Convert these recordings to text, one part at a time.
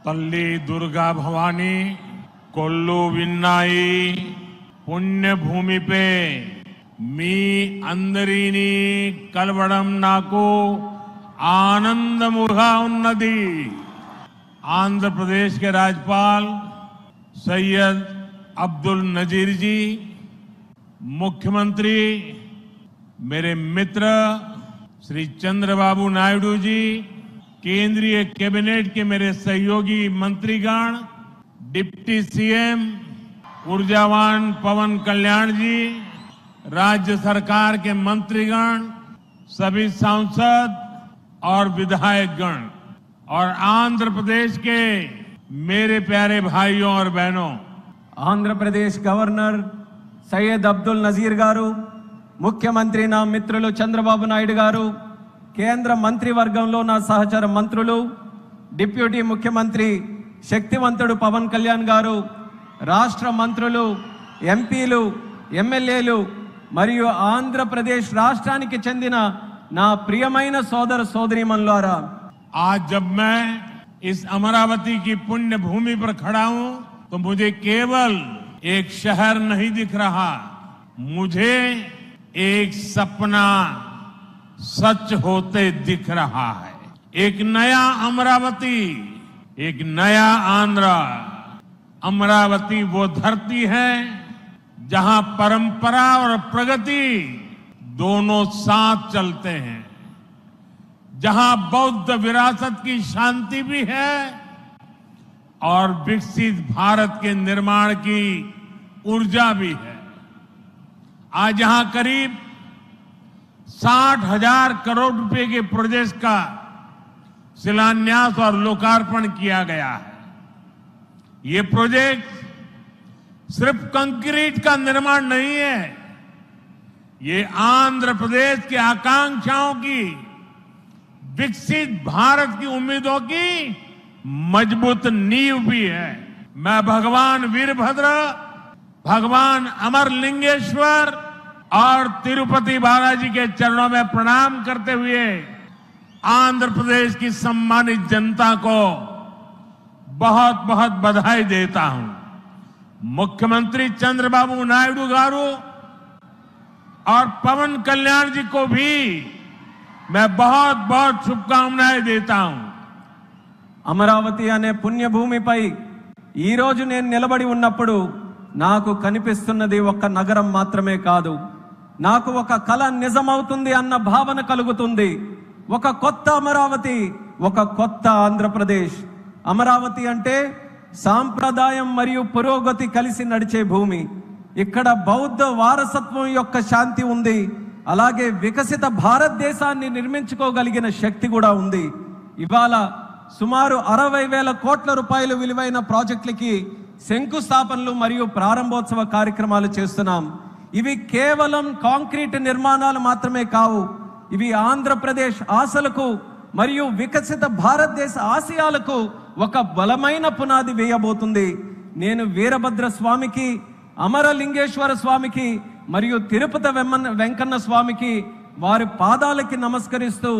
तल्ली दुर्गा भवानी कोल्लू विन्नाई पुण्य भूमि पे मी अंदरीनी कलवड़म नाकू आनंदमुगा उन्नति। आंध्र प्रदेश के राज्यपाल सैयद अब्दुल नजीर जी, मुख्यमंत्री मेरे मित्र श्री चंद्रबाबू नायडू जी, केंद्रीय कैबिनेट के मेरे सहयोगी मंत्रीगण, डिप्टी सीएम ऊर्जावान पवन कल्याण जी, राज्य सरकार के मंत्रीगण, सभी सांसद और विधायकगण और आंध्र प्रदेश के मेरे प्यारे भाइयों और बहनों, आंध्र प्रदेश गवर्नर सैयद अब्दुल नजीर गारू, मुख्यमंत्री ना मित्रुలు చంద్రబాబు నాయుడు గారు, కేంద్ర మంత్రివర్గంలో నా సహచర మంత్రులు, డిప్యూటీ ముఖ్యమంత్రి శక్తివంతుడు పవన్ కళ్యాణ్ గారు, రాష్ట్ర మంత్రులు, ఎంపీలు, ఎమ్మెల్యేలు మరియు ఆంధ్రప్రదేశ్ రాష్ట్రానికి చెందిన నా ప్రియమైన సోదర సోదరీమణులారా, आज जब मैं इस अमरावती की पुण्य भूमि पर खड़ा हूं तो मुझे केवल एक शहर नहीं दिख रहा, मुझे एक सपना सच होते दिख रहा है। एक नया अमरावती, एक नया आंध्र। अमरावती वो धरती है जहां परंपरा और प्रगति दोनों साथ चलते हैं, जहां बौद्ध विरासत की शांति भी है और विकसित भारत के निर्माण की ऊर्जा भी है। आज यहां करीब 60,000 करोड़ रुपए के प्रोजेक्ट का शिलान्यास और लोकार्पण किया गया है। ये प्रोजेक्ट सिर्फ कंक्रीट का निर्माण नहीं है, ये आंध्र प्रदेश की आकांक्षाओं की, विकसित भारत की उम्मीदों की मजबूत नींव भी है। मैं भगवान वीरभद्र, भगवान अमरलिंगेश्वर और तिरुपति बालाजी के चरणों में प्रणाम करते हुए आंध्र प्रदेश की सम्मानित जनता को बहुत बहुत बधाई देता हूं। मुख्यमंत्री चंद्रबाबू नायडू गारू और पवन कल्याण जी को भी मैं बहुत बहुत शुभकामनाएं देता हूं। అమరావతి అనే పుణ్యభూమిపై ఈ రోజు నేను నిలబడి ఉన్నప్పుడు నాకు కనిపిస్తున్నది ఒక నగరం మాత్రమే కాదు, నాకు ఒక కల నిజమవుతుంది అన్న భావన కలుగుతుంది। ఒక కొత్త అమరావతి, ఒక కొత్త ఆంధ్రప్రదేశ్। అమరావతి అంటే సాంప్రదాయం మరియు పురోగతి కలిసి నడిచే భూమి। ఇక్కడ బౌద్ధ వారసత్వం యొక్క శాంతి ఉంది, అలాగే వికసిత భారతదేశాన్ని నిర్మించుకోగలిగిన శక్తి కూడా ఉంది। ఇవాళ సుమారు 60,000 కోట్ల రూపాయల విలువైన ప్రాజెక్టులకి శంకుస్థాపనలు మరియు ప్రారంభోత్సవ కార్యక్రమాలు చేస్తున్నాం। ఇవి కేవలం కాంక్రీట్ నిర్మాణాలు మాత్రమే కావు, ఇవి ఆంధ్రప్రదేశ్ ఆశలకు మరియు వికసిత భారతదేశ ఆశయాలకు ఒక బలమైన పునాది వేయబోతుంది। నేను వీరభద్ర స్వామికి, అమరలింగేశ్వర స్వామికి మరియు తిరుపతి వెంకన్న స్వామికి వారి పాదాలకి నమస్కరిస్తూ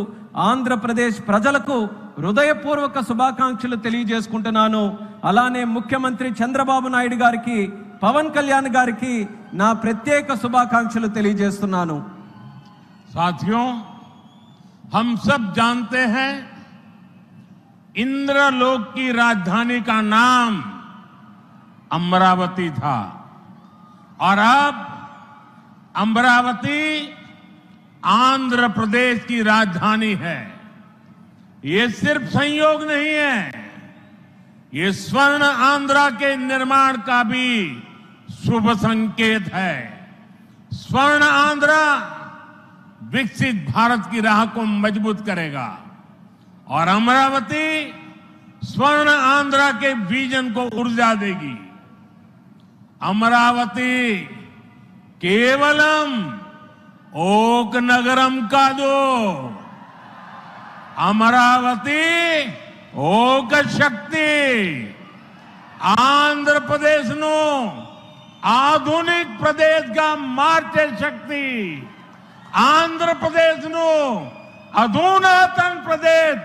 ఆంధ్రప్రదేశ్ ప్రజలకు హృదయపూర్వక శుభాకాంక్షలు తెలియజేసుకుంటున్నాను। అలానే ముఖ్యమంత్రి చంద్రబాబు నాయుడు గారికి, పవన్ కళ్యాణ్ గారికి నా ప్రత్యేక శుభాకాంక్షలు తెలియజేస్తున్నాను। साथियों, हम सब जानते हैं इंद्रलोक की राजधानी का नाम अमरावती था और अब अमरावती आंध्र प्रदेश की राजधानी है। ये सिर्फ संयोग नहीं है, ये स्वर्ण आंध्रा के निर्माण का भी शुभ संकेत है। स्वर्ण आंध्रा विकसित भारत की राह को मजबूत करेगा और अमरावती स्वर्ण आंध्रा के विजन को ऊर्जा देगी। अमरावती केवलम ओक नगरम का दो, अमरावती ओक शक्ति। आंध्र प्रदेश नो आधुनिक प्रदेश का मार्चे शक्ति, आंध्र प्रदेश नो अधुनातन प्रदेश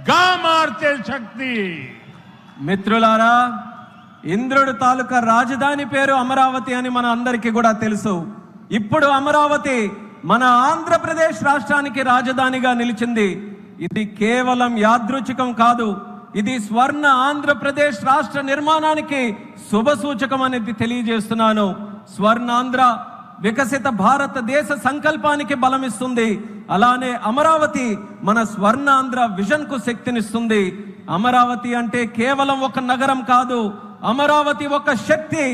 गा मार्चे शक्ति। మిత్రులారా, ఇంద్రుడు తాలూకా రాజధాని పేరు అమరావతి అని మన అందరికీ కూడా తెలుసు. ఇప్పుడు అమరావతి మన ఆంధ్రప్రదేశ్ రాష్ట్రానికి రాజధానిగా నిలిచింది. ఇది కేవలం యాదృచ్ఛికం కాదు, ఇది స్వర్ణ ఆంధ్రప్రదేశ్ రాష్ట్ర నిర్మాణానికి శుభ సూచకం అనేది తెలియజేస్తున్నాను. స్వర్ణాంధ్ర వికసిత భారతదేశ సంకల్పానికి బలమిస్తుంది. అలానే అమరావతి మన స్వర్ణాంధ్ర విజన్ కు శక్తినిస్తుంది. అమరావతి అంటే కేవలం ఒక నగరం కాదు, అమరావతి ఒక శక్తి.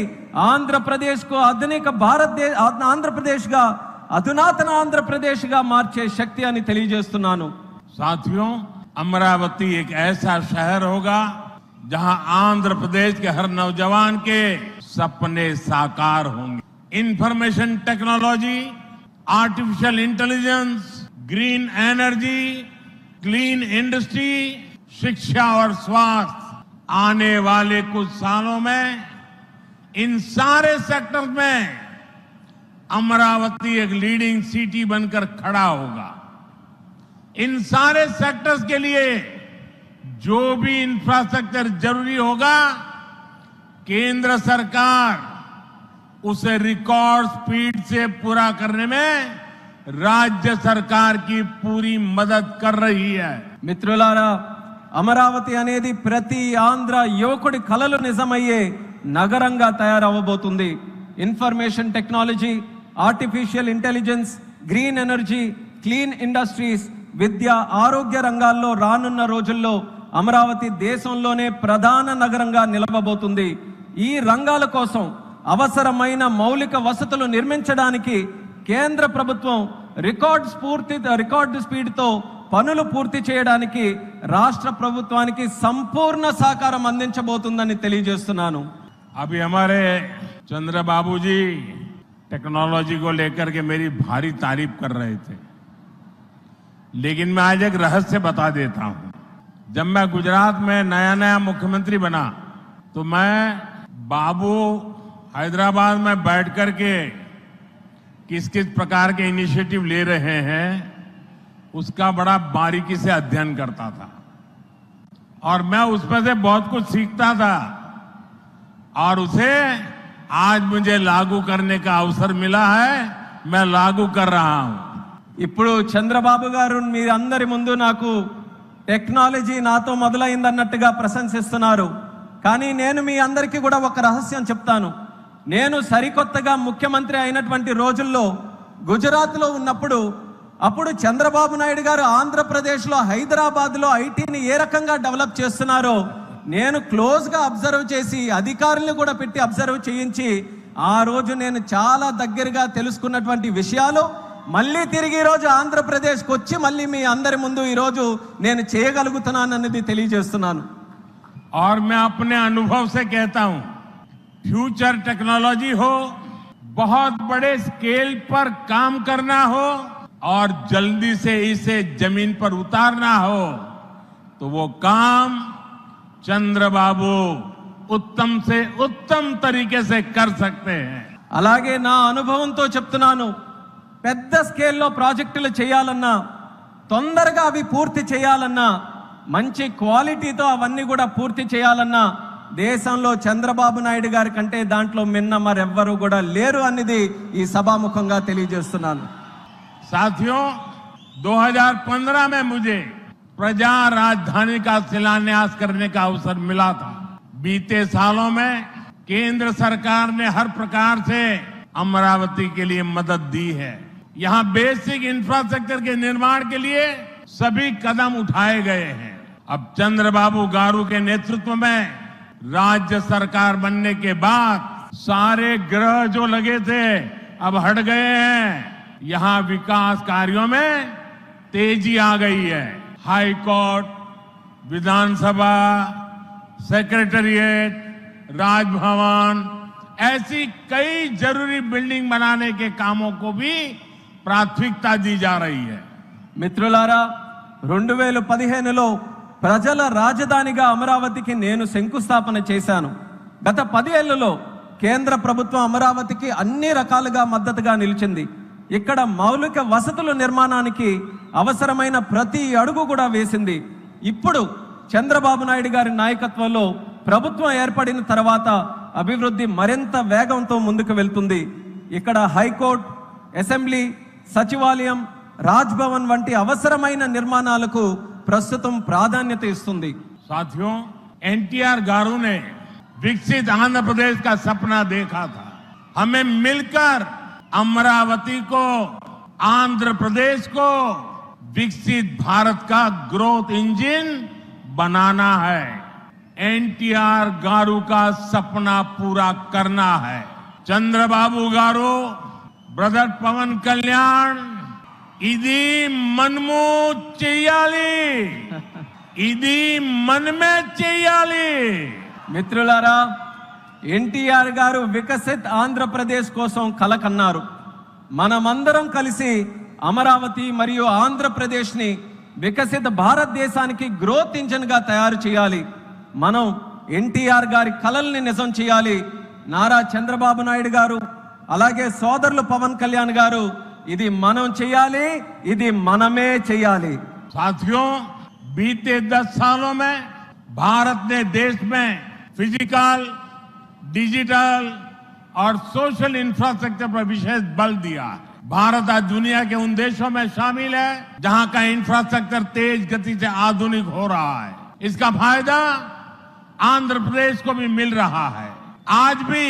ఆంధ్రప్రదేశ్ కు ఆంధ్రప్రదేశ్ గా అధునాతన ఆంధ్రప్రదేశ్ గా మార్చే శక్తి అని తెలియజేస్తున్నాను. साथियों, अमरावती एक ऐसा शहर होगा जहां आंध्र प्रदेश के हर नौजवान के सपने साकार होंगे. Information technology, artificial intelligence, green energy, clean industry, शिक्षा और स्वास्थ्य, आने वाले कुछ सालों में इन सारे सेक्टर्स में अमरावती एक लीडिंग सिटी बनकर खड़ा होगा. इन सारे सेक्टर्स के लिए जो भी इंफ्रास्ट्रक्चर जरूरी होगा, केंद्र सरकार उसे रिकॉर्ड स्पीड से पूरा करने में राज्य सरकार की पूरी मदद कर रही है. మిత్రులారా, అమరావతి అనేది ప్రతి ఆంధ్ర యువకుడి కలలు నిజమయ్యే నగరంగా తయారవబోతుంది. Information technology, artificial intelligence, green energy, clean industries, విద్య, ఆరోగ్య రంగాల్లో రానున్న రోజుల్లో అమరావతి దేశంలోనే ప్రధాన నగరంగా నిలవబోతుంది. ఈ రంగాల కోసం అవసరమైన మౌలిక వసతులు నిర్మించడానికి కేంద్ర ప్రభుత్వం రికార్డు స్పీడ్తో పనులు పూర్తి చేయడానికి రాష్ట్ర ప్రభుత్వానికి సంపూర్ణ సహకారం అందించబోతుందని తెలియజేస్తున్నాను. अभी हमारे चंद्रबाबू जी टेक्नोलॉजी को लेकर के मेरी भारी तारीफ कर रहे थे, लेकिन मैं आज एक रहस्य बता देता हूं. जब मैं गुजरात में नया मुख्यमंत्री बना तो मैं बाबू हैदराबाद में बैठ करके किस किस प्रकार के इनिशिएटिव ले रहे हैं उसका बड़ा बारीकी से अध्ययन करता था और मैं उसमें से बहुत कुछ सीखता था और उसे आज मुझे लागू करने का अवसर मिला है. मैं लागू कर रहा हूं. ఇప్పుడు చంద్రబాబు గారు మీ అందరి ముందు నాకు టెక్నాలజీ నాతో మొదలైందన్నట్టుగా ప్రశంసిస్తున్నారు. కానీ నేను మీ అందరికీ కూడా ఒక రహస్యం చెప్తాను. నేను సరికొత్తగా ముఖ్యమంత్రి అయినటువంటి రోజుల్లో గుజరాత్లో ఉన్నప్పుడు అప్పుడు చంద్రబాబు నాయుడు గారు ఆంధ్రప్రదేశ్లో హైదరాబాద్లో ఐటీని ఏ రకంగా డెవలప్ చేస్తున్నారో నేను క్లోజ్గా అబ్జర్వ్ చేసి అధికారులను కూడా పెట్టి అబ్జర్వ్ చేయించి ఆ రోజు నేను చాలా దగ్గరగా తెలుసుకున్నటువంటి విషయాలు మళ్ళీ తిరిగి ఈ రోజు ఆంధ్రప్రదేశ్కి వచ్చి మళ్ళీ మీ అందరి ముందు ఈ రోజు నేను చేయగలుగుతున్నానన్నది తెలియజేస్తున్నాను. और मैं अपने अनुभव से कहता हूं, फ्यूचर टेक्नोलॉजी हो, बहुत बड़े स्केल पर काम करना हो और जल्दी से इसे जमीन पर उतारना हो तो वो काम चंद्रबाबू उत्तम से उत्तम तरीके से कर सकते हैं. అలాగే నా అనుభవంతో చెప్తున్నాను, పెద్ద స్కేల్లో ప్రాజెక్టులు చేయాలన్నా, తొందరగా అవి పూర్తి చేయాలన్నా, మంచి క్వాలిటీతో అవన్నీ కూడా పూర్తి చేయాలన్నా దేశంలో చంద్రబాబు నాయుడు గారి కంటే దాంట్లో మిన్న మరెవ్వరూ కూడా లేరు అన్నది ఈ సభాముఖంగా తెలియజేస్తున్నాను. साथियों, 2015 में मुझे प्रजा राजधानी का शिलान्यास करने का अवसर मिला था. बीते सालों में केंद्र सरकार ने हर प्रकार से अमरावती के लिए मदद दी है. यहां बेसिक इंफ्रास्ट्रक्चर के निर्माण के लिए सभी कदम उठाए गए हैं. अब चंद्रबाबू गारू के नेतृत्व में राज्य सरकार बनने के बाद सारे ग्रह जो लगे थे अब हट गए हैं. यहां विकास कार्यों में तेजी आ गई है. हाई कोर्ट, विधानसभा, सेक्रेटेरिएट, राजभवन, ऐसी कई जरूरी बिल्डिंग बनाने के कामों को भी प्राथमिकता दी जा रही है. మిత్రులారా, 2015లో ప్రజల రాజధానిగా అమరావతికి నేను శంకుస్థాపన చేశాను. గత 10 ఏళ్లలో కేంద్ర ప్రభుత్వం అమరావతికి అన్ని రకాలుగా మద్దతుగా నిలిచింది. ఇక్కడ మౌలిక వసతుల నిర్మాణానికి అవసరమైన ప్రతి అడుగు కూడా వేసింది. ఇప్పుడు చంద్రబాబు నాయుడు గారి నాయకత్వంలో ప్రభుత్వం ఏర్పడిన తర్వాత అభివృద్ధి మరింత వేగంతో ముందుకు వెళ్తుంది. ఇక్కడ హైకోర్టు, అసెంబ్లీ, సచివాలయం, రాజ్భవన్ వంటి అవసరమైన నిర్మాణాలకు ప్రస్తుతం ప్రాధాన్యత ఇస్తుంది. साथियों, एनटीआर गारू ने विकसित आंध्र प्रदेश का सपना देखा था. हमें मिलकर अमरावती को, आंध्र प्रदेश को विकसित भारत का ग्रोथ इंजन बनाना है. एनटीआर गारू का सपना पूरा करना है. चंद्रबाबु गारू, ब्रदर पवन कल्याण, इदी मनमू చెయ్యాలి, ఇది మనమే చెయ్యాలి. మిత్రులారా, ఎన్టీఆర్ గారు వికసిత్ ఆంధ్రప్రదేశ్ కోసం కల కన్నారు. మనమందరం కలిసి అమరావతి మరియు ఆంధ్రప్రదేశ్ని వికసిత భారతదేశానికి గ్రోత్ ఇంజిన్ గా తయారు చేయాలి. మనం ఎన్టీఆర్ గారి కలల్ని నిజం చేయాలి. నారా చంద్రబాబు నాయుడు గారు, అలాగే సోదరులు పవన్ కళ్యాణ్ గారు, ఇది మనం చేయాలి, ఇది మనమే చేయాలి. साथियों, बीते 10 सालों में भारत ने देश में फिजिकल, डिजिटल और सोशल इंफ्रास्ट्रक्चर पर विशेष बल दिया. भारत आज दुनिया के उन देशों में शामिल है जहां का इंफ्रास्ट्रक्चर तेज गति से आधुनिक हो रहा है. इसका फायदा आंध्र प्रदेश को भी मिल रहा है. आज भी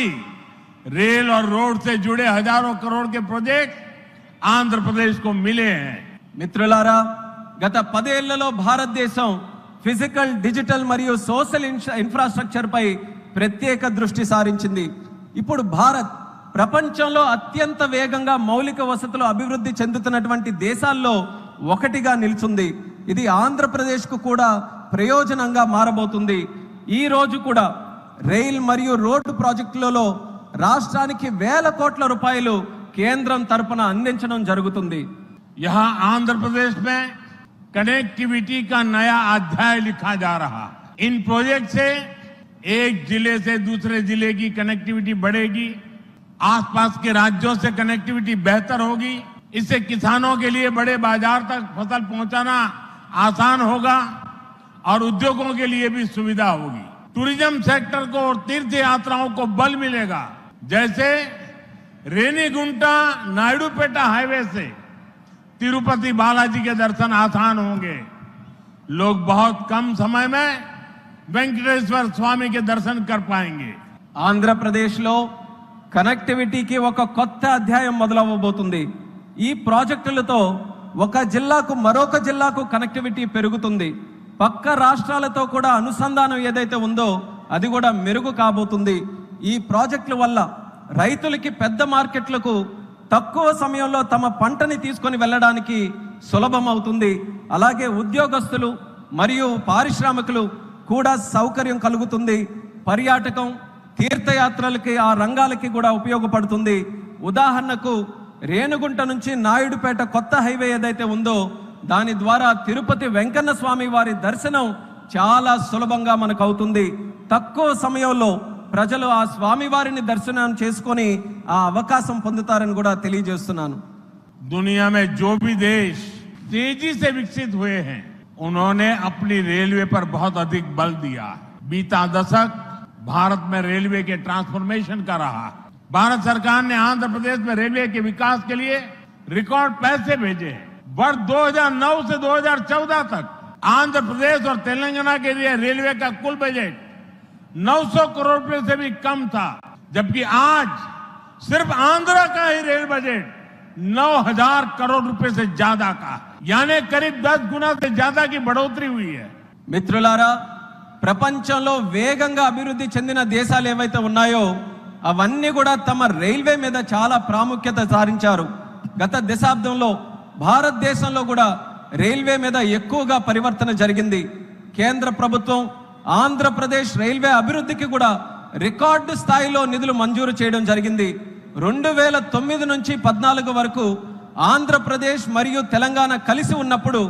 रेल और रोड से जुड़े हजारों करोड़ के प्रोजेक्ट आंध्र प्रदेश को मिले हैं. మిత్రులారా, గత 10 ఏళ్లలో భారతదేశం ఫిజికల్, డిజిటల్ మరియు సోషల్ ఇన్ఫ్రాస్ట్రక్చర్ పై ప్రత్యేక దృష్టి సారించింది. ఇప్పుడు భారత్ ప్రపంచంలో అత్యంత వేగంగా మౌలిక వసతులు అభివృద్ధి చెందుతున్నటువంటి దేశాల్లో ఒకటిగా నిలిచింది. ఇది ఆంధ్రప్రదేశ్కు కూడా ప్రయోజనంగా మారబోతుంది. ఈ రోజు కూడా రైల్ మరియు రోడ్డు ప్రాజెక్టులలో రాష్ట్రానికి వేల కోట్ల రూపాయలు కేంద్రం తరపున అందించడం జరుగుతుంది. यहाँ आंध्र प्रदेश में कनेक्टिविटी का नया अध्याय लिखा जा रहा. इन प्रोजेक्ट से एक जिले से दूसरे जिले की कनेक्टिविटी बढ़ेगी, आसपास के राज्यों से कनेक्टिविटी बेहतर होगी. इससे किसानों के लिए बड़े बाजार तक फसल पहुंचाना आसान होगा और उद्योगों के लिए भी सुविधा होगी. टूरिज्म सेक्टर को और तीर्थ यात्राओं को बल मिलेगा. जैसे रेनीगुंटा नायडूपेटा हाईवे से तिरुपति बालाजी के दर्शन आसान होंगे. लोग बहुत कम समय में వెంకటేశ్వర స్వామి के दर्शन कर पाएंगे. ఆంధ్రప్రదేశ్లో కనెక్టివిటీకి ఒక కొత్త అధ్యాయం మొదలవబోతుంది. ఈ ప్రాజెక్టులతో ఒక జిల్లాకు మరొక జిల్లాకు కనెక్టివిటీ పెరుగుతుంది. పక్క రాష్ట్రాలతో కూడా అనుసంధానం ఏదైతే ఉందో అది కూడా మెరుగు కాబోతుంది. ఈ ప్రాజెక్టుల వల్ల రైతులకి పెద్ద మార్కెట్లకు తక్కువ సమయంలో తమ పంటని తీసుకొని వెళ్ళడానికి సులభం అవుతుంది. అలాగే ఉద్యోగస్తులు మరియు పారిశ్రామికులు కూడా సౌకర్యం కలుగుతుంది. పర్యాటకం, తీర్థయాత్రలకి, ఆ రంగాలకి కూడా ఉపయోగపడుతుంది. ఉదాహరణకు రేణుగుంట నుంచి నాయుడుపేట కొత్త హైవే ఏదైతే ఉందో దాని ద్వారా తిరుపతి వెంకన్న స్వామి వారి దర్శనం చాలా సులభంగా మనకు అవుతుంది. తక్కువ సమయంలో ప్రజలు ఆ స్వామి వారిని దర్శనం చేసుకొని ఆ అవకాశం పొందుతారని కూడా తెలియజేస్తున్నాను. दुनिया में जो भी देश तेजी से विकसित हुए हैं उन्होंने अपनी रेलवे पर बहुत अधिक बल दिया. बीता दशक भारत में रेलवे के ट्रांसफॉर्मेशन का रहा. भारत सरकार ने आंध्र प्रदेश में रेलवे के विकास के लिए रिकॉर्ड पैसे भेजे. वर्ष 2009 से 2014 तक आंध्र प्रदेश और तेलंगाना के लिए रेलवे का कुल बजट 900 करोड़ रुपए से भी कम था, जबकि आज सिर्फ आंध्र का ही रेल बजट 9,000 करोड़ रुपए से ज्यादा का, यानी करीब 10 गुना से ज्यादा की बढ़ोतरी हुई है. మిత్రులారా, ప్రపంచంలో వేగంగా అభివృద్ధి చెందిన దేశాలు ఏవైతే ఉన్నాయో అవన్నీ కూడా తమ రైల్వే మీద చాలా ప్రాముఖ్యత సారించారు. గత దశాబ్దంలో భారతదేశంలో కూడా రైల్వే మీద ఎక్కువగా పరివర్తన జరిగింది. కేంద్ర ప్రభుత్వం ఆంధ్రప్రదేశ్ రైల్వే అభివృద్ధికి కూడా రికార్డు స్థాయిలో నిధులు మంజూరు చేయడం జరిగింది. 2009 నుంచి 14 వరకు ఆంధ్రప్రదేశ్ మరియు తెలంగాణ కలిసి ఉన్నప్పుడు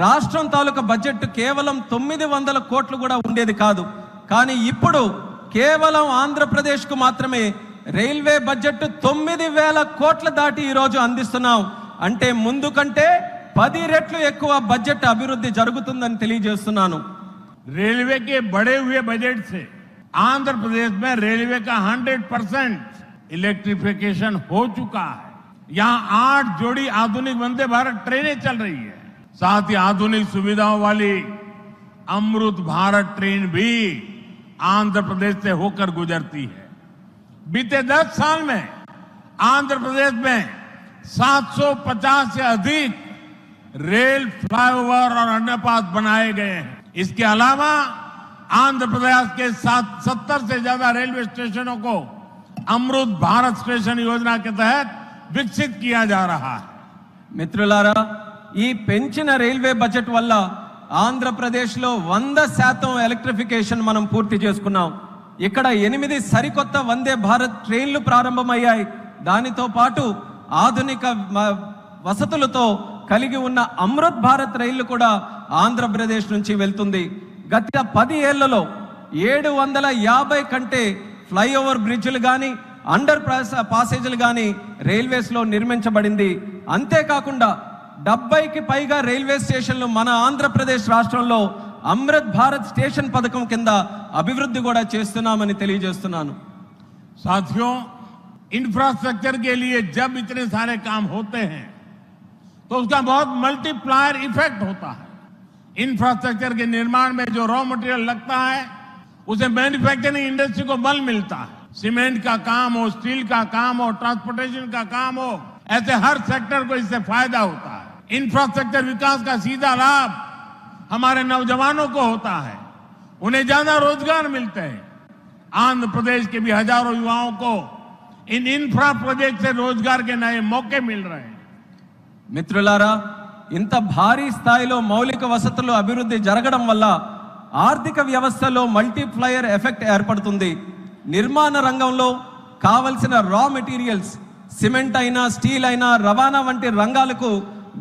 రాష్ట్రం తాలూకా బడ్జెట్ కేవలం 900 కోట్లు కూడా ఉండేది కాదు. కానీ ఇప్పుడు కేవలం ఆంధ్రప్రదేశ్కు మాత్రమే రైల్వే బడ్జెట్ 9,000 కోట్ల దాటి ఈరోజు అందిస్తున్నాం. అంటే ముందు కంటే 10 రెట్లు ఎక్కువ బడ్జెట్ అభివృద్ధి జరుగుతుందని తెలియజేస్తున్నాను. रेलवे के बढ़े हुए बजट से आंध्र प्रदेश में रेलवे का 100% इलेक्ट्रिफिकेशन हो चुका है। यहाँ 8 जोड़ी आधुनिक वंदे भारत ट्रेनें चल रही है। साथ ही आधुनिक सुविधाओं वाली अमृत भारत ट्रेन भी आंध्र प्रदेश से होकर गुजरती है। बीते 10 साल में आंध्र प्रदेश में 750 से अधिक रेल फ्लाईओवर और अंडरपास बनाए गए हैं। इसके अलावा आंध्र प्रदेश के 70 से ज्यादा रेलवे स्टेशनों को अमृत भारत स्टेशन योजना के तहत विकसित किया जा रहा है। మిత్రులారా, ఈ పెంచిన రైల్వే బడ్జెట్ వల్ల ఆంధ్రప్రదేశ్ లో 100% ఎలక్ట్రిఫికేషన్ మనం పూర్తి చేసుకున్నాం. ఇక్కడ 8 సరికొత్త వందే భారత్ ట్రైన్లు ప్రారంభమయ్యాయి. దానితో పాటు ఆధునిక వసతులతో కలిగి ఉన్న అమృత్ భారత్ రైళ్లు కూడా ఆంధ్రప్రదేశ్ నుంచి వెళ్తుంది. గత 10 ఏళ్లలో 750 కంటే ఫ్లైఓవర్ బ్రిడ్జ్లు గాని అండర్ పాసేజీలు గాని రైల్వేస్ లో నిర్మించబడింది. అంతేకాకుండా 70కి పైగా రైల్వే స్టేషన్లు మన ఆంధ్రప్రదేశ్ రాష్ట్రంలో అమృత్ భారత్ స్టేషన్ పథకం కింద అభివృద్ధి కూడా చేస్తున్నామని తెలియజేస్తున్నాను. साथियों, इंफ्रास्ट्रक्चर के लिए जब इतने सारे काम होते हैं तो उसका बहुत मल्टीप्लायर इफेक्ट होता है। इंफ्रास्ट्रक्चर के निर्माण में जो रॉ मटेरियल लगता है उसे मैन्युफैक्चरिंग इंडस्ट्री को बल मिलता है। सीमेंट का काम हो, स्टील का काम हो, ट्रांसपोर्टेशन का काम हो, ऐसे हर सेक्टर को इससे फायदा होता है। इंफ्रास्ट्रक्चर विकास का सीधा लाभ हमारे नौजवानों को होता है, उन्हें ज्यादा रोजगार मिलते हैं। आंध्र प्रदेश के भी हजारों युवाओं को इन इंफ्रा प्रोजेक्ट से रोजगार के नए मौके मिल रहे हैं। మిత్రులారా, ఇంత భారీ స్థాయిలో మౌలిక వసతులు అభివృద్ధి జరగడం వల్ల ఆర్థిక వ్యవస్థలో మల్టీప్లయర్ ఎఫెక్ట్ ఏర్పడుతుంది. నిర్మాణ రంగంలో కావలసిన రా మెటీరియల్స్, సిమెంట్ అయినా, స్టీల్ అయినా, రవాణా వంటి రంగాలకు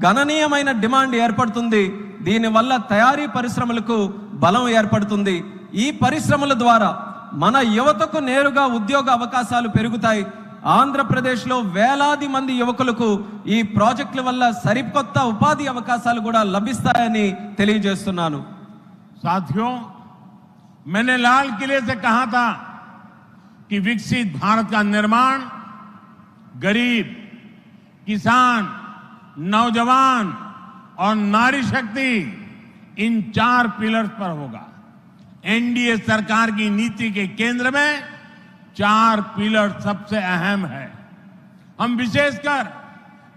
గణనీయమైన డిమాండ్ ఏర్పడుతుంది. దీనివల్ల తయారీ పరిశ్రమలకు బలం ఏర్పడుతుంది. ఈ పరిశ్రమల ద్వారా మన యువతకు నేరుగా ఉద్యోగ అవకాశాలు పెరుగుతాయి. ఆంధ్రప్రదేశ్లో వేలాది మంది యువకులకు ఈ ప్రాజెక్టుల వల్ల సరికొత్త ఉపాధి అవకాశాలు కూడా లభిస్తాయని తెలియజేస్తున్నాను. साथियों, मैंने लाल किले से कहा था कि विकसित भारत का निर्माण गरीब, किसान, नौजवान और नारी शक्ति इन 4 पिलर्स पर होगा। एनडीए सरकार की नीति के केंद्र में 4 पिलर सबसे अहम है। हम विशेषकर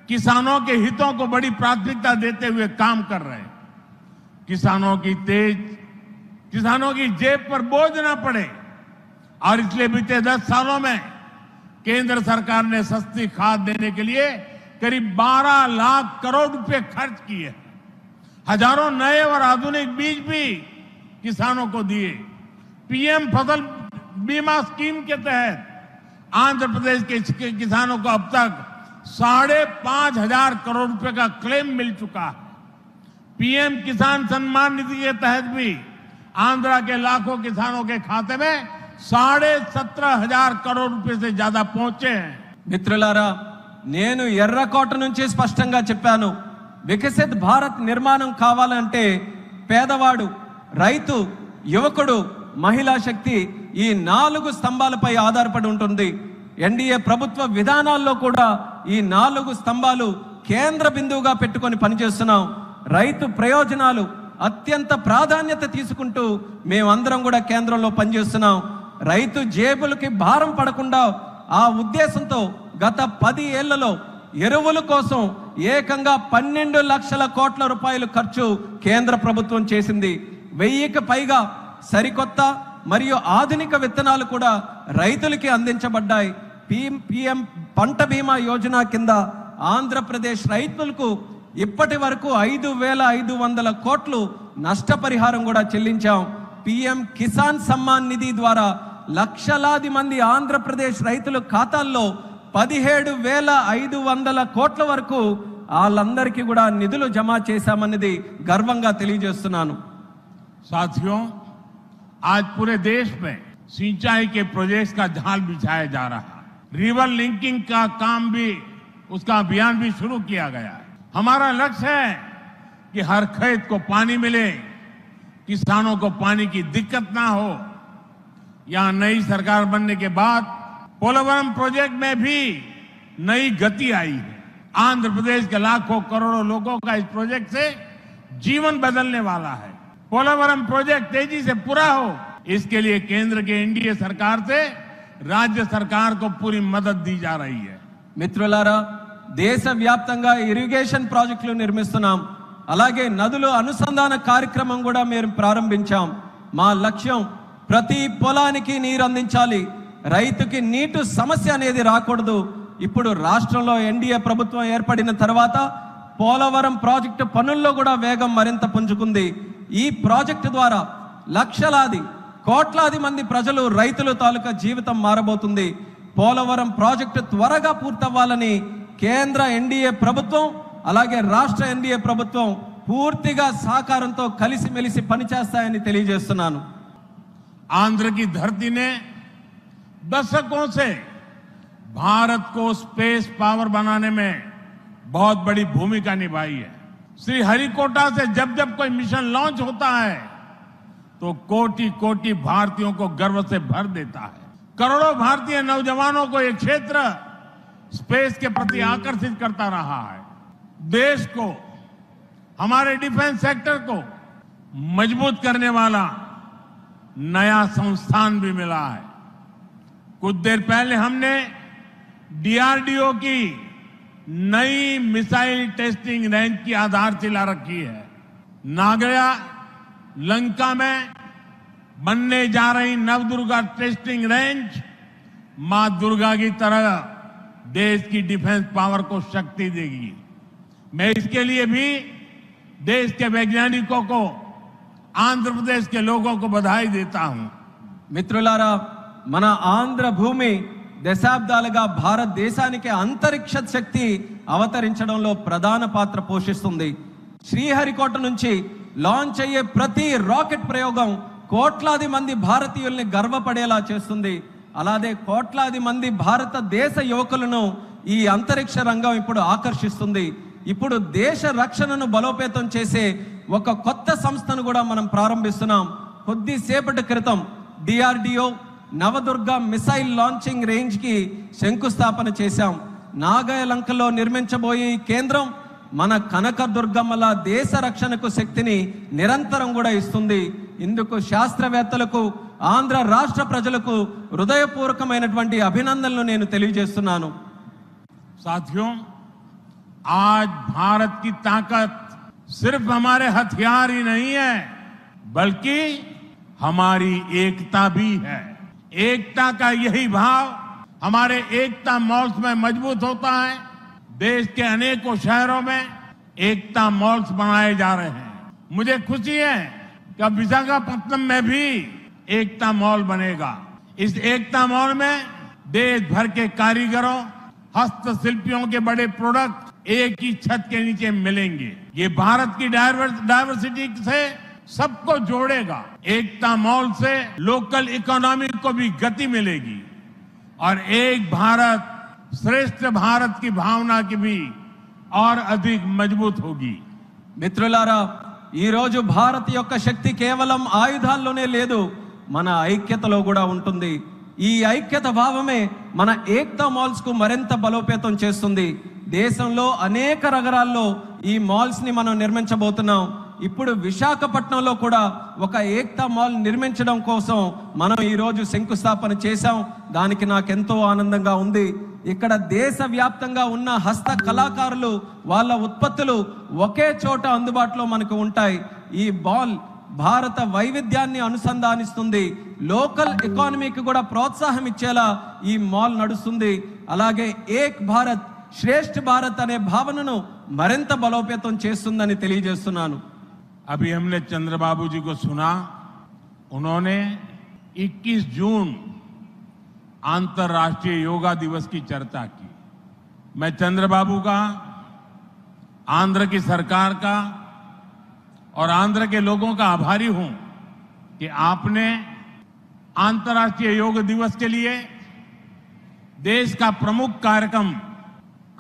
किसानों के हितों को बड़ी प्राथमिकता देते हुए काम कर रहे हैं। किसानों की जेब पर बोझ ना पड़े और इसलिए बीते 10 सालों में केंद्र सरकार ने सस्ती खाद देने के लिए करीब 12 लाख करोड़ रुपए खर्च किए। हजारों नए और आधुनिक बीज भी किसानों को दिए। पीएम फसल बीमा स्कीम के तहत आंध्र प्रदेश के किसानों को अब तक 5,500 करोड़ रुपए का क्लेम मिल चुका है। पीएम किसान सम्मान निधि के तहत भी आंध्र के लाखों किसानों के खाते में 17,500 करोड़ रुपए से ज्यादा पहुंचे हैं। మిత్రులారా, నేను ఎర్రకోట నుంచి స్పష్టంగా చెప్పాను, వికసిత్ భారత్ నిర్మాణం కావాలంటే పేదవాడు, రైతు, యువకుడు, మహిళా శక్తి ఈ 4 స్తంభాలపై ఆధారపడి ఉంటుంది. ఎన్డీఏ ప్రభుత్వ విధానాల్లో కూడా ఈ 4 స్తంభాలు కేంద్ర బిందువుగా పెట్టుకొని పనిచేస్తున్నాం. రైతు ప్రయోజనాలు అత్యంత ప్రాధాన్యత తీసుకుంటూ మేమందరం కూడా కేంద్రంలో పనిచేస్తున్నాం. రైతు జేబులకి భారం పడకుండా ఆ ఉద్దేశంతో గత 10 ఏళ్లలో ఎరువుల కోసం ఏకంగా 12 లక్షల కోట్ల రూపాయలు ఖర్చు కేంద్ర ప్రభుత్వం చేసింది. 1000కి పైగా సరికొత్త మరియు ఆధునిక విత్తనాలు కూడా రైతులకి అందించబడ్డాయి. పీఎం పంట బీమా యోజన కింద ఆంధ్రప్రదేశ్ రైతులకు ఇప్పటి వరకు 5,500 కోట్లు నష్టపరిహారం కూడా చెల్లించాం. పీఎం కిసాన్ సమ్మాన్ నిధి ద్వారా లక్షలాది మంది ఆంధ్రప్రదేశ్ రైతుల ఖాతాల్లో 17,500 కోట్ల వరకు వాళ్ళందరికీ కూడా నిధులు జమ చేశామన్నది గర్వంగా తెలియజేస్తున్నాను. साथियों, आज पूरे देश में सिंचाई के प्रोजेक्ट्स का जाल बिछाया जा रहा है। रिवर लिंकिंग का काम भी, उसका अभियान भी शुरू किया गया है। हमारा लक्ष्य है कि हर खेत को पानी मिले, किसानों को पानी की दिक्कत ना हो। यहां नई सरकार बनने के बाद पोलवरम प्रोजेक्ट में भी नई गति आई है। आंध्र प्रदेश के लाखों करोड़ों लोगों का इस प्रोजेक्ट से जीवन बदलने वाला है। पोलवरम प्रोजेक्ट तेजी से पूरा हो, इसके लिए केंद्र के एनडीए सरकार से राज्य सरकार को पूरी मदद दी जा रही है। మిత్రులారా, దేశవ్యాప్తంగా ఇరిగేషన్ ప్రాజెక్టులు నిర్మిస్తున్నాం. అలాగే నదుల అనుసంధాన కార్యక్రమం కూడా మేము ప్రారంభించాం. మా లక్ష్యం ప్రతి పొలానికి నీరు అందించాలి, రైతుకి నీటి సమస్య అనేది రాకూడదు. ఇప్పుడు రాష్ట్రంలో ఎన్డీఏ ప్రభుత్వం ఏర్పడిన తర్వాత పోలవరం ప్రాజెక్టు పనుల్లో కూడా వేగం మరింత పుంజుకుంది. ఈ ప్రాజెక్టు ద్వారా లక్షలాది కోట్లాది మంది ప్రజలు రైతుల తాలూకా జీవితం మారబోతుంది. పోలవరం ప్రాజెక్టు త్వరగా పూర్తవ్వాలని కేంద్ర ఎన్డీఏ ప్రభుత్వం అలాగే రాష్ట్ర ఎన్డీఏ ప్రభుత్వం పూర్తిగా సహకారంతో కలిసిమెలిసి పనిచేస్తాయని తెలియజేస్తున్నాను. आंध्र की धरती ने दशकों से भारत को स्पेस पावर बनाने में बहुत बड़ी भूमिका निभाई है। श्री हरिकोटा से जब जब कोई मिशन लॉन्च होता है तो कोटि कोटि भारतीयों को गर्व से भर देता है। करोड़ों भारतीय नौजवानों को यह क्षेत्र स्पेस के प्रति आकर्षित करता रहा है। देश को, हमारे डिफेंस सेक्टर को मजबूत करने वाला नया संस्थान भी मिला है। कुछ देर पहले हमने डीआरडीओ की नई मिसाइल टेस्टिंग रेंज की आधारशिला रखी है। नागया लंका में बनने जा रही नवदुर्गा टेस्टिंग रेंज मां दुर्गा की तरह देश की डिफेंस पावर को शक्ति देगी। मैं इसके लिए भी देश के वैज्ञानिकों को, आंध्र प्रदेश के लोगों को बधाई देता हूं। మిత్రులారా, మన ఆంధ్ర భూమి దశాబ్దాలుగా భారతదేశానికి అంతరిక్ష శక్తి అవతరించడంలో ప్రధాన పాత్ర పోషిస్తుంది. శ్రీహరికోట నుంచి లాంచ్ అయ్యే ప్రతి రాకెట్ ప్రయోగం కోట్లాది మంది భారతీయుల్ని గర్వపడేలా చేస్తుంది. అలాగే కోట్లాది మంది భారతదేశ యువకులను ఈ అంతరిక్ష రంగం ఇప్పుడు ఆకర్షిస్తుంది. ఇప్పుడు దేశ రక్షణను బలోపేతం చేసే ఒక కొత్త సంస్థను కూడా మనం ప్రారంభిస్తున్నాం. కొద్దిసేపటి క్రితం DRDO Navadurga missile launching range కి శంకుస్థాపన చేశాం. నాగాలంకలో నిర్మించబోయే ఈ కేంద్రం మన కనకదుర్గమ్మల దేశ రక్షణకు శక్తిని నిరంతరం కూడా ఇస్తుంది. ఇందుకు శాస్త్రవేత్తలకు, ఆంధ్ర రాష్ట్ర ప్రజలకు హృదయపూర్వకమైనటువంటి అభినందనలు నేను తెలియజేస్తున్నాను. साथियों, आज भारत की ताकत सिर्फ हमारे हथियार ही नहीं है, बल्कि हमारी एकता भी है। एकता का यही भाव हमारे एकता मॉल्स में मजबूत होता है। देश के अनेकों शहरों में एकता मॉल्स बनाए जा रहे हैं। मुझे खुशी है कि अब विशाखापट्टनम में भी एकता मॉल बनेगा। इस एकता मॉल में देश भर के कारीगरों, हस्तशिल्पियों के बड़े प्रोडक्ट एक ही छत के नीचे मिलेंगे। ये भारत की डायवर्सिटी से सबको जोड़ेगा। एकता मॉल से लोकल इकोनॉमी को भी गति मिलेगी और एक भारत श्रेष्ठ भारत की भावना की भी और अधिक मजबूत होगी। మిత్రులారా, ఈ రోజు భారత్ యొక్క శక్తి కేవలం ఆయుధాల్లోనే లేదు, మన ఐక్యతలో కూడా ఉంటుంది. ఈ ఐక్యత భావమే మన ఏక్తా మాల్స్ కు మరింత బలోపేతం చేస్తుంది. దేశంలో అనేక నగరాల్లో ఈ మాల్స్ ని మనం నిర్మించబోతున్నాం. ఇప్పుడు విశాఖపట్నంలో కూడా ఒక ఏక్తా మాల్ నిర్మించడం కోసం మనం ఈ రోజు శంకుస్థాపన చేశాం. దానికి నాకెంతో ఆనందంగా ఉంది. ఇక్కడ దేశవ్యాప్తంగా ఉన్న హస్త కళాకారులు వాళ్ళ ఉత్పత్తులు ఒకే చోట అందుబాటులో మనకు ఉంటాయి. ఈ మాల్ భారత వైవిధ్యాన్ని అనుసంధానిస్తుంది. లోకల్ ఎకానమీకి కూడా ప్రోత్సాహం ఇచ్చేలా ఈ మాల్ నడుస్తుంది. అలాగే ఏక్ భారత్ శ్రేష్ఠ భారత్ అనే భావనను మరింత బలోపేతం చేస్తుందని తెలియజేస్తున్నాను. अभी हमने चंद्रबाबू जी को सुना, उन्होंने 21 जून अंतर्राष्ट्रीय योगा दिवस की चर्चा की। मैं चंद्रबाबू का, आंध्र की सरकार का और आंध्र के लोगों का आभारी हूं कि आपने अंतर्राष्ट्रीय योग दिवस के लिए देश का प्रमुख कार्यक्रम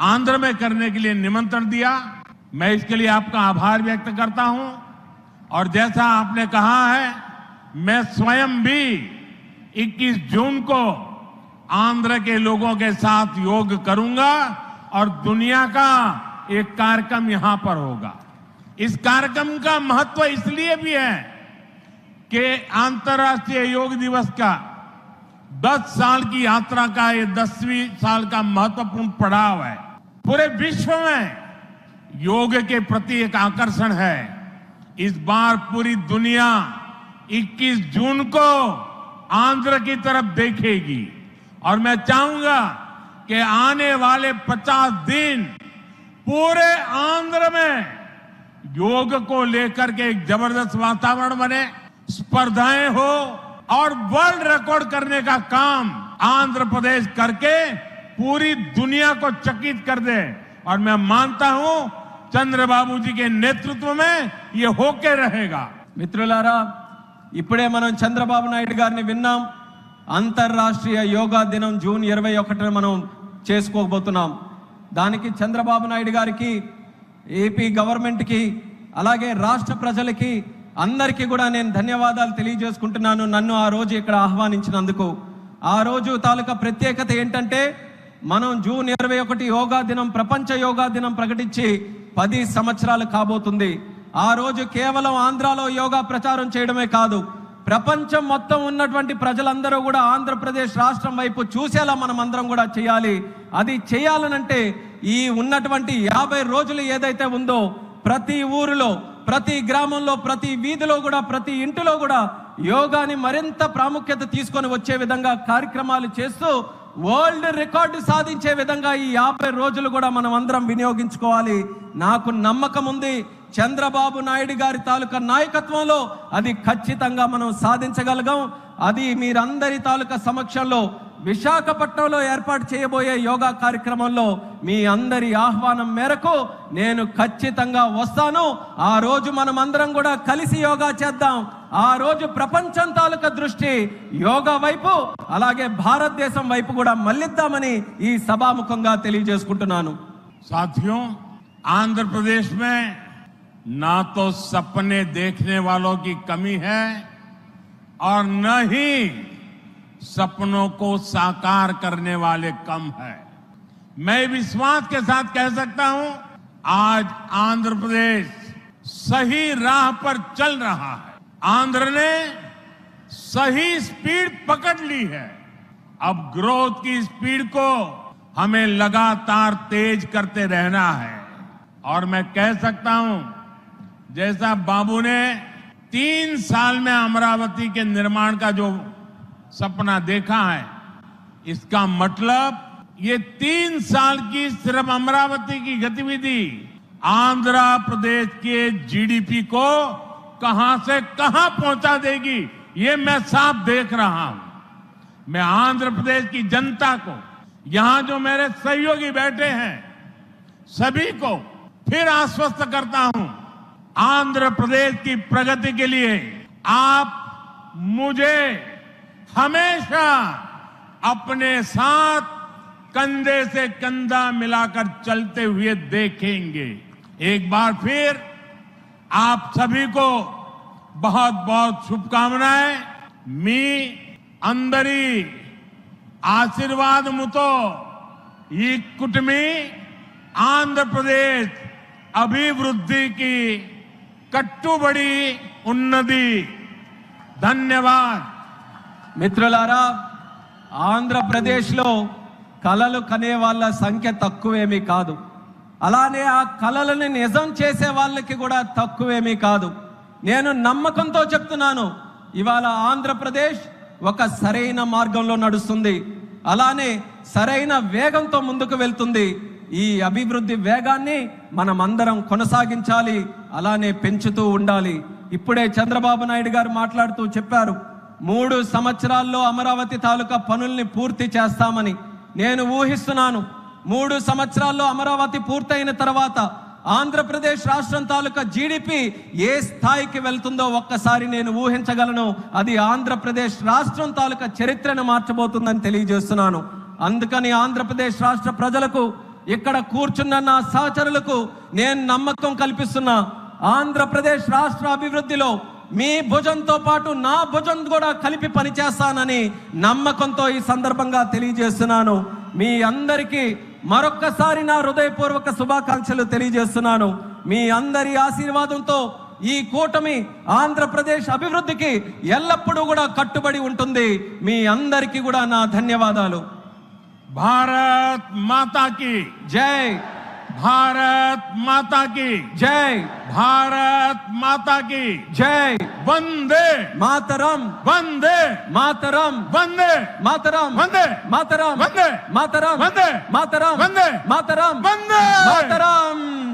आंध्र में करने के लिए निमंत्रण दिया। मैं इसके लिए आपका आभार व्यक्त करता हूं और जैसा आपने कहा है, मैं स्वयं भी 21 जून को आंध्र के लोगों के साथ योग करूंगा और दुनिया का एक कार्यक्रम यहां पर होगा। इस कार्यक्रम का महत्व इसलिए भी है कि अंतर्राष्ट्रीय योग दिवस का 10 साल की यात्रा का ये 10वीं साल का महत्वपूर्ण पड़ाव है। पूरे विश्व में योग के प्रति एक आकर्षण है। इस बार पूरी दुनिया 21 जून को आंध्र की तरफ देखेगी और मैं चाहूंगा कि आने वाले 50 दिन पूरे आंध्र में योग को लेकर के एक जबरदस्त वातावरण बने, स्पर्धाएं हो और वर्ल्ड रिकॉर्ड करने का काम आंध्र प्रदेश करके पूरी दुनिया को चकित कर दे। और मैं मानता हूं चंद्रबाबू जी के नेतृत्व में ये होके रहेगा। మిత్రులారా, ఇప్పుడే మనం చంద్రబాబు నాయుడు గారిని విన్నాం. అంతర్రాష్ట్రీయ యోగా దినం జూన్ 21న మనం చేసుకోబోతున్నాం. దానికి చంద్రబాబు నాయుడు గారికి, ఏపీ గవర్నమెంట్కి, అలాగే రాష్ట్ర ప్రజలకి అందరికీ కూడా నేను ధన్యవాదాలు తెలియజేసుకుంటున్నాను. నన్ను ఆ రోజు ఇక్కడ ఆహ్వానించినందుకు. ఆ రోజు తాలూకా ప్రత్యేకత ఏంటంటే, మనం జూన్ 21 యోగా దినం, ప్రపంచ యోగా దినం ప్రకటించి 10 సంవత్సరాలు కాబోతుంది. ఆ రోజు కేవలం ఆంధ్రాలో యోగా ప్రచారం చేయడమే కాదు, ప్రపంచం మొత్తం ఉన్నటువంటి ప్రజలందరూ కూడా ఆంధ్రప్రదేశ్ రాష్ట్రం వైపు చూసేలా మనం అందరం కూడా చేయాలి. అది చేయాలనంటే ఈ ఉన్నటువంటి 50 రోజులు ఏదైతే ఉందో, ప్రతి ఊరిలో, ప్రతి గ్రామంలో, ప్రతి వీధిలో కూడా, ప్రతి ఇంటిలో కూడా యోగాని మరింత ప్రాముఖ్యత తీసుకొని వచ్చే విధంగా కార్యక్రమాలు చేస్తూ వరల్డ్ రికార్డు సాధించే విధంగా ఈ 50 రోజులు కూడా మనం అందరం వినియోగించుకోవాలి. నాకు నమ్మకం ఉంది, చంద్రబాబు నాయుడు గారి తాలూకా నాయకత్వంలో అది ఖచ్చితంగా మనం సాధించగలగాం. అది మీరందరి తాలూకా సమక్షంలో విశాఖపట్నంలో ఏర్పాటు చేయబోయే యోగా కార్యక్రమంలో మీ అందరి ఆహ్వానం మేరకు నేను ఖచ్చితంగా వస్తాను. ఆ రోజు మనం అందరం కూడా కలిసి యోగా చేద్దాం. ఆ రోజు ప్రపంచం తాలూకా దృష్టి యోగా వైపు, అలాగే భారతదేశం వైపు కూడా మళ్ళిద్దామని ఈ సభాముఖంగా తెలియజేసుకుంటున్నాను. साथियों, आंध्र प्रदेश में ना तो सपने देखने वालों की कमी है और न ही सपनों को साकार करने वाले कम है। मैं विश्वास के साथ कह सकता हूं, आज आंध्र प्रदेश सही राह पर चल रहा है। आंध्र ने सही स्पीड पकड़ ली है। अब ग्रोथ की स्पीड को हमें लगातार तेज करते रहना है। और मैं कह सकता हूं, जैसा बाबू ने 3 साल में अमरावती के निर्माण का जो सपना देखा है, इसका मतलब ये 3 साल की सिर्फ अमरावती की गतिविधि आंध्र प्रदेश के जीडीपी को कहां से कहां पहुंचा देगी, ये मैं साफ देख रहा हूं। मैं आंध्र प्रदेश की जनता को, यहां जो मेरे सहयोगी बैठे हैं, सभी को फिर आश्वस्त करता हूं, आंध्र प्रदेश की प्रगति के लिए आप मुझे हमेशा अपने साथ कंधे से कंधा मिलाकर चलते हुए देखेंगे। एक बार फिर आप सभी को बहुत बहुत शुभकामनाएं। मी अंदरी आशीर्वादमुतो ఈ కుటుంబీ ఆంధ్రప్రదేశ్ అభివృద్ధికి కట్టుబడి ఉన్నది. ధన్యవాద్. మిత్రులారా, ఆంధ్రప్రదేశ్లో కలలు కనే వాళ్ళ సంఖ్య తక్కువేమీ కాదు. అలానే ఆ కలలను నిజం చేసే వాళ్ళకి కూడా తక్కువేమీ కాదు. నేను నమ్మకంతో చెప్తున్నాను, ఇవాళ ఆంధ్రప్రదేశ్ ఒక సరైన మార్గంలో నడుస్తుంది. అలానే సరైన వేగంతో ముందుకు వెళ్తుంది. ఈ అభివృద్ధి వేగాన్ని మనం అందరం కొనసాగించాలి, అలానే పెంచుతూ ఉండాలి. ఇప్పుడే చంద్రబాబు నాయుడు గారు మాట్లాడుతూ చెప్పారు, 3 సంవత్సరాల్లో అమరావతి తాలూకా పనుల్ని పూర్తి చేస్తామని. నేను ఊహిస్తున్నాను, 3 సంవత్సరాల్లో అమరావతి పూర్తయిన తర్వాత ఆంధ్రప్రదేశ్ రాష్ట్రం తాలూకా జీడిపి ఏ స్థాయికి వెళ్తుందో ఒక్కసారి నేను ఊహించగలను. అది ఆంధ్రప్రదేశ్ రాష్ట్రం తాలూకా చరిత్రను మార్చబోతుందని తెలియజేస్తున్నాను. అందుకని ఆంధ్రప్రదేశ్ రాష్ట్ర ప్రజలకు, ఇక్కడ కూర్చున్న నా సహచరులకు నేను నమ్మకం కల్పిస్తున్నా, ఆంధ్రప్రదేశ్ రాష్ట్ర అభివృద్ధిలో మీ భుజంతో పాటు నా భుజం కూడా కలిపి పనిచేస్తానని నమ్మకంతో ఈ సందర్భంగా తెలియజేస్తున్నాను. మీ అందరికీ మరొక్కసారి నా హృదయపూర్వక శుభాకాంక్షలు తెలియజేస్తున్నాను. మీ అందరి ఆశీర్వాదంతో ఈ కూటమి ఆంధ్రప్రదేశ్ అభివృద్ధికి ఎల్లప్పుడూ కూడా కట్టుబడి ఉంటుంది. మీ అందరికీ కూడా నా ధన్యవాదాలు. భారత్ మాతా की జై, भारत माता की జై, भारत माता की జై. वंदे మాతరం, वंदे మాతరం, वंदे మాతరం, वंदे మాతరం, वंदे మాతరం, वंदे మాతరం, वंदे మాతరం, वंदे మాతరం.